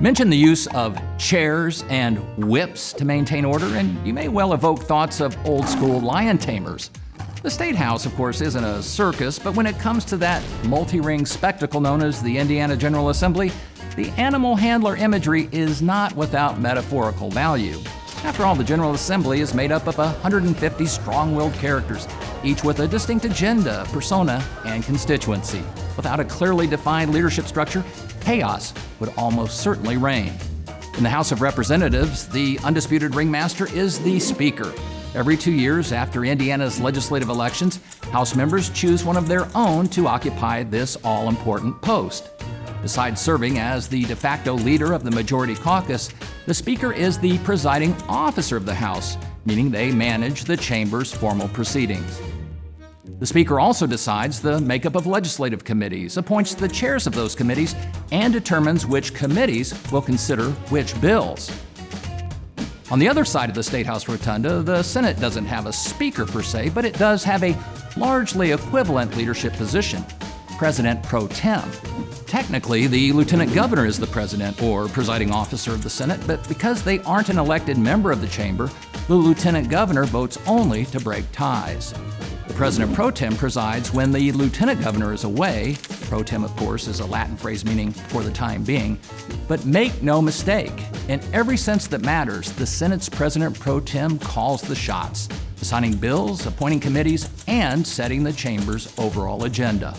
Mention the use of chairs and whips to maintain order, and you may well evoke thoughts of old-school lion tamers. The statehouse, of course, isn't a circus, but when it comes to that multi-ring spectacle known as the Indiana General Assembly, the animal handler imagery is not without metaphorical value. After all, the General Assembly is made up of 150 strong-willed characters, each with a distinct agenda, persona, and constituency. Without a clearly defined leadership structure, chaos would almost certainly reign. In the House of Representatives, the undisputed ringmaster is the Speaker. Every 2 years after Indiana's legislative elections, House members choose one of their own to occupy this all-important post. Besides serving as the de facto leader of the majority caucus, the Speaker is the presiding officer of the House, meaning they manage the chamber's formal proceedings. The Speaker also decides the makeup of legislative committees, appoints the chairs of those committees, and determines which committees will consider which bills. On the other side of the State House Rotunda, the Senate doesn't have a Speaker per se, but it does have a largely equivalent leadership position, President Pro Tem. Technically, the Lieutenant Governor is the President or presiding officer of the Senate, but because they aren't an elected member of the chamber, the Lieutenant Governor votes only to break ties. The President Pro Tem presides when the Lieutenant Governor is away. Pro Tem, of course, is a Latin phrase meaning for the time being. But make no mistake, in every sense that matters, the Senate's President Pro Tem calls the shots, assigning bills, appointing committees, and setting the chamber's overall agenda.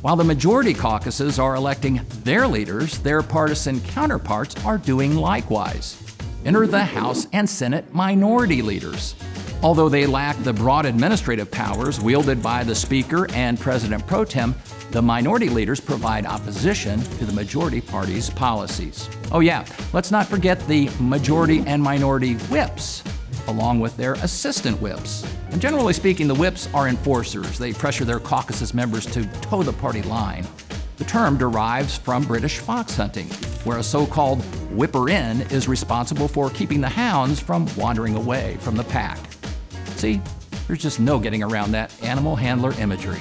While the majority caucuses are electing their leaders, their partisan counterparts are doing likewise. Enter the House and Senate minority leaders. Although they lack the broad administrative powers wielded by the Speaker and President Pro Tem, the minority leaders provide opposition to the majority party's policies. Oh yeah, let's not forget the majority and minority whips, along with their assistant whips. And generally speaking, the whips are enforcers. They pressure their caucus's members to toe the party line. The term derives from British fox hunting, where a so-called whipper-in is responsible for keeping the hounds from wandering away from the pack. See, there's just no getting around that animal handler imagery.